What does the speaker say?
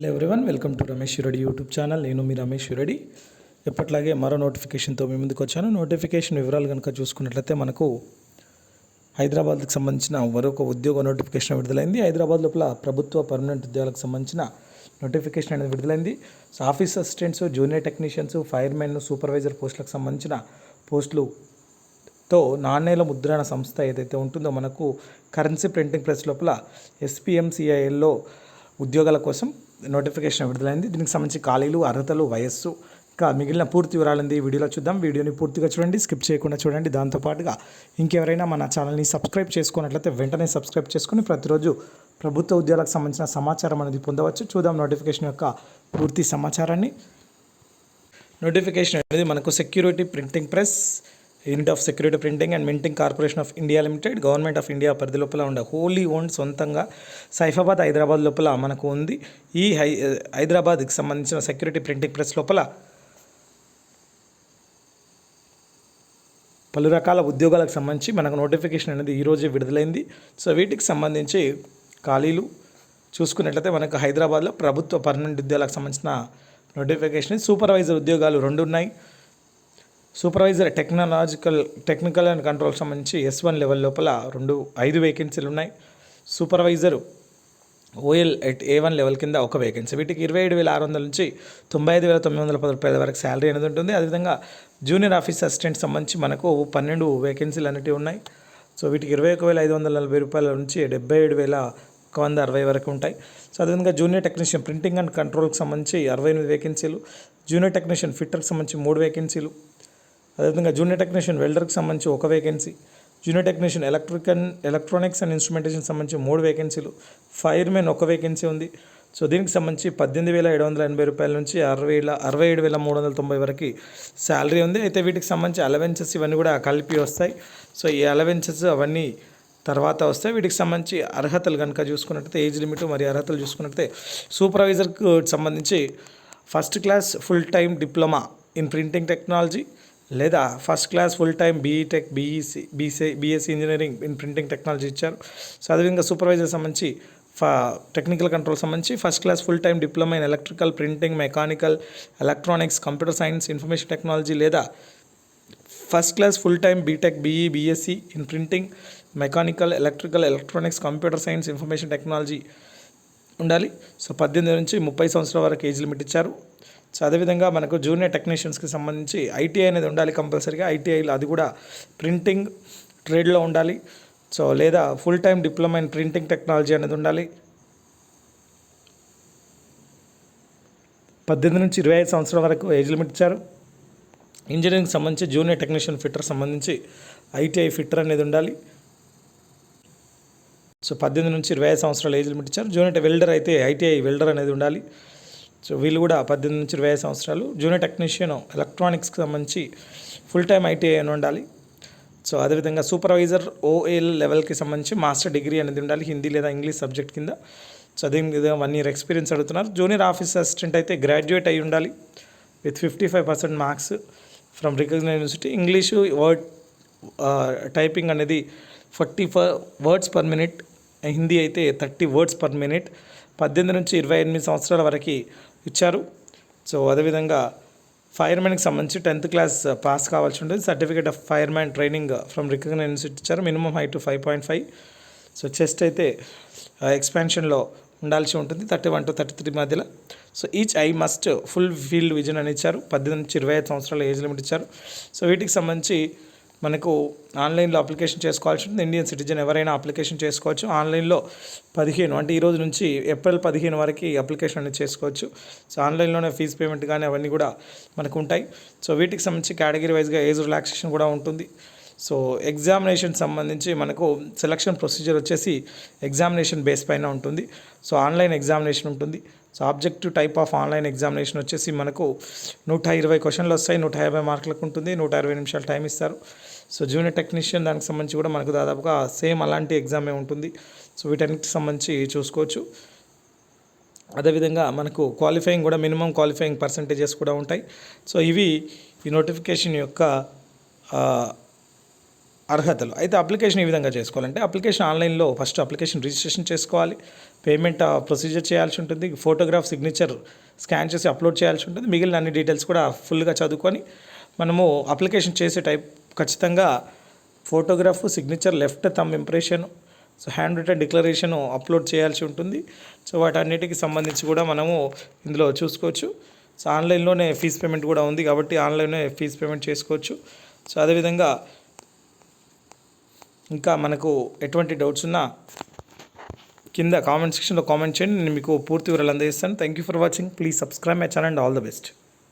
Hello everyone, welcome to Ramesh Reddy YouTube channel. నేను మీ రమేష్ రెడ్డి. ఎప్పట్లాగే మరో నోటిఫికేషన్తో మీ ముందుకు వచ్చాను. నోటిఫికేషన్ వివరాలు కనుక చూసుకున్నట్లయితే మనకు హైదరాబాద్కి సంబంధించిన మరొక ఉద్యోగ నోటిఫికేషన్ విడుదలైంది. హైదరాబాద్ లోపల ప్రభుత్వ పర్మనెంట్ ఉద్యోగాలకు సంబంధించిన నోటిఫికేషన్ అనేది విడుదలైంది. Office assistants, junior technicians, firemen, supervisor పోస్టులకు సంబంధించిన పోస్టులతో నాణేల ముద్రణ సంస్థ ఏదైతే ఉంటుందో మనకు కరెన్సీ ప్రింటింగ్ ప్రెస్ లోపల SPMCILలో ఉద్యోగాల కోసం నోటిఫికేషన్ విడుదలైంది. దీనికి సంబంధించి ఖాళీలు, అర్హతలు, వయస్సు, ఇంకా మిగిలిన పూర్తి వివరాలంది వీడియోలో చూద్దాం. వీడియోని పూర్తిగా చూడండి, స్కిప్ చేయకుండా చూడండి. దాంతోపాటుగా ఇంకెవరైనా మన ఛానల్ని సబ్స్క్రైబ్ చేసుకున్నట్లయితే వెంటనే సబ్స్క్రైబ్ చేసుకుని ప్రతిరోజు ప్రభుత్వ ఉద్యోగాలకు సంబంధించిన సమాచారం అనేది పొందవచ్చు. చూద్దాం నోటిఫికేషన్ యొక్క పూర్తి సమాచారాన్ని. నోటిఫికేషన్ అనేది మనకు security printing press, unit of security printing and minting corporation of India limited, government of India పరిధి లోపల ఉండే హోలీ ఓన్డ్ సొంతంగా సైఫాబాద్ హైదరాబాద్ లోపల మనకు ఉంది. ఈ హైదరాబాద్కి సంబంధించిన సెక్యూరిటీ ప్రింటింగ్ ప్రెస్ లోపల పలు రకాల ఉద్యోగాలకు సంబంధించి మనకు నోటిఫికేషన్ అనేది ఈరోజే విడుదలైంది. సో వీటికి సంబంధించి ఖాళీలు చూసుకున్నట్లయితే మనకు హైదరాబాద్లో ప్రభుత్వ పర్మనెంట్ ఉద్యోగాలకు సంబంధించిన నోటిఫికేషన్. సూపర్వైజర్ ఉద్యోగాలు 2 ఉన్నాయి. సూపర్వైజర్ టెక్నికల్ అండ్ కంట్రోల్ సంబంధించి S1 లెవెల్ లోపల 5 వేకెన్సీలు ఉన్నాయి. Supervisor OL at A1 level కింద 1 వేకెన్సీ. వీటికి 27,600 నుంచి 95,910 రూపాయల వరకు శాలరీ అనేది ఉంటుంది. అదేవిధంగా జూనియర్ ఆఫీస్ అసిస్టెంట్ సంబంధించి మనకు 12 వేకెన్సీలు అనేవి ఉన్నాయి. సో వీటికి 21,540 రూపాయల నుంచి 77,160 వరకు ఉంటాయి. సో అదేవిధంగా జూనియర్ టెక్నీషియన్ ప్రింటింగ్ అండ్ కంట్రోల్కి సంబంధించి 68 వేకెన్సీలు. జూనియర్ టెక్నీషియన్ ఫిట్టర్కి సంబంధించి 3 వేకెన్సీలు. అదేవిధంగా జూనియర్ టెక్నీషియన్ వెల్డర్కి సంబంధించి 1 vacancy. Junior technician electronics and instrumentation సంబంధించి 3 వేకెన్సీలు. ఫైర్మెన్ 1 వేకెన్సీ ఉంది. సో దీనికి సంబంధించి 18,780 రూపాయల నుంచి 67,390 వరకు శాలరీ ఉంది. అయితే వీటికి సంబంధించి అలవెన్సెస్ ఇవన్నీ కూడా కలిపి వస్తాయి. సో ఈ అలవెన్సెస్ అవన్నీ తర్వాత వస్తాయి. వీటికి సంబంధించి అర్హతలు కనుక చూసుకున్నట్లయితే ఏజ్ లిమిట్ మరియు అర్హతలు చూసుకున్నట్లయితే సూపర్వైజర్కి సంబంధించి first class full time diploma in printing technology లేదా first class full time BTech, BSc engineering in printing technology ఇచ్చారు. సో అదేవిధంగా సూపర్వైజర్ సంబంధించి టెక్నికల్ కంట్రోల్ సంబంధించి first class full time diploma in electrical, printing, mechanical, electronics, computer science, information technology లేదా first class full time BTech, BSc in printing, mechanical, electrical, electronics, computer science, information technology ఉండాలి. So 18 నుంచి 30 సంవత్సరాల వరకు age limit ఇచ్చారు. So అదేవిధంగా మనకు junior టెక్నీషియన్స్కి సంబంధించి ITI అనేది ఉండాలి కంపల్సరీగా. ITIలో అది కూడా ప్రింటింగ్ ట్రేడ్లో ఉండాలి. సో లేదా full time diploma in printing technology అనేది ఉండాలి. 18 నుంచి 25 సంవత్సరాల వరకు ఏజ్ లిమిట్ ఇచ్చారు. ఇంజనీరింగ్ సంబంధించి జూనియర్ టెక్నీషియన్ ఫిట్టర్ సంబంధించి ITI ఫిట్టర్ అనేది ఉండాలి. సో 18 నుంచి 25 సంవత్సరాల ఏజ్ లిమిట్ ఇచ్చారు. జూనియర్ వెల్డర్ అయితే ITI వెల్డర్ అనేది ఉండాలి. సో వీళ్ళు కూడా 18 నుంచి 25 సంవత్సరాలు. జూనియర్ టెక్నీషియన్ ఎలక్ట్రానిక్స్కి సంబంధించి ఫుల్ టైం ITI అని ఉండాలి. సో అదేవిధంగా సూపర్వైజర్ OL లెవెల్కి సంబంధించి మాస్టర్ డిగ్రీ అనేది ఉండాలి, హిందీ లేదా ఇంగ్లీష్ సబ్జెక్ట్ కింద. సో అదే 1 ఇయర్ ఎక్స్పీరియన్స్ అడుగుతున్నారు. జూనియర్ ఆఫీస్ అసిస్టెంట్ అయితే గ్రాడ్యుయేట్ అయి ఉండాలి with 55% marks from recognised university. English word typing అనేది 40 వర్డ్స్ పర్ మినిట్, హిందీ అయితే 30 వర్డ్స్ పర్ మినిట్. 18 నుంచి 28 సంవత్సరాల వరకు ఇచ్చారు. సో అదేవిధంగా ఫైర్మెన్కి సంబంధించి 10th క్లాస్ పాస్ కావాల్సి ఉంటుంది. Certificate of fireman training from recognised university ఇచ్చారు. Minimum height 5.5. సో చెస్ట్ అయితే ఎక్స్పాన్షన్లో ఉండాల్సి ఉంటుంది 31 to 33 మధ్యలో. So each eye must full field vision అని ఇచ్చారు. 18 నుంచి 25 సంవత్సరాల ఏజ్ లిమిట్ ఇచ్చారు. సో వీటికి సంబంధించి మనకు ఆన్లైన్లో అప్లికేషన్ చేసుకోవాల్సి ఉంటుంది. ఇండియన్ సిటిజన్ ఎవరైనా అప్లికేషన్ చేసుకోవచ్చు. ఆన్లైన్లో 15 అంటే ఈరోజు నుంచి ఏప్రిల్ 15 వరకు అప్లికేషన్ అనేది చేసుకోవచ్చు. సో ఆన్లైన్లోనే ఫీజు పేమెంట్ కానీ అవన్నీ కూడా మనకు ఉంటాయి. సో వీటికి సంబంధించి కేటగిరీ వైజ్గా ఏజ్ రిలాక్సేషన్ కూడా ఉంటుంది. సో ఎగ్జామినేషన్ సంబంధించి మనకు సెలక్షన్ ప్రొసీజర్ వచ్చేసి ఎగ్జామినేషన్ బేస్ పైన ఉంటుంది. సో ఆన్లైన్ ఎగ్జామినేషన్ ఉంటుంది. So objective type of online examination వచ్చేసి మనకు 120 క్వశ్చన్లు వస్తాయి. 150 మార్కులకు ఉంటుంది. 120 నిమిషాలు టైం ఇస్తారు. సో జూనియర్ టెక్నీషియన్ దానికి సంబంధించి కూడా మనకు దాదాపుగా సేమ్ అలాంటి ఎగ్జామే ఉంటుంది. సో వీటన్నిటికి సంబంధించి చూసుకోవచ్చు. అదేవిధంగా మనకు క్వాలిఫైయింగ్ కూడా మినిమం క్వాలిఫైయింగ్ పర్సంటేజెస్ కూడా ఉంటాయి. సో ఇవి ఈ నోటిఫికేషన్ యొక్క అర్హతలు అయితే అప్లికేషన్ ఈ విధంగా చేసుకోవాలంటే అప్లికేషన్ ఆన్లైన్లో ఫస్ట్ అప్లికేషన్ రిజిస్ట్రేషన్ చేసుకోవాలి, పేమెంట్ ప్రొసీజర్ చేయాల్సి ఉంటుంది, ఫోటోగ్రాఫ్ సిగ్నేచర్ స్కాన్ చేసి అప్లోడ్ చేయాల్సి ఉంటుంది. మిగిలిన అన్ని డీటెయిల్స్ కూడా ఫుల్గా చదువుకొని మనము అప్లికేషన్ చేసే టైప్ ఖచ్చితంగా photograph, signature, left thumb impression, so handwritten declaration upload చేయాల్సి ఉంటుంది. సో వాటన్నిటికి సంబంధించి కూడా మనము ఇందులో చూసుకోవచ్చు. సో ఆన్లైన్లోనే ఫీజ్ పేమెంట్ కూడా ఉంది కాబట్టి ఆన్లైన్లో ఫీజ్ పేమెంట్ చేసుకోవచ్చు. సో అదేవిధంగా ఇంకా మనకు ఎటువంటి డౌట్స్ ఉన్నా కింద కామెంట్ సెక్షన్లో కామెంట్ చేయండి, నేను మీకు పూర్తి వివరాలు అందజేస్తాను. Thank you for watching. Please subscribe my channel and all the best.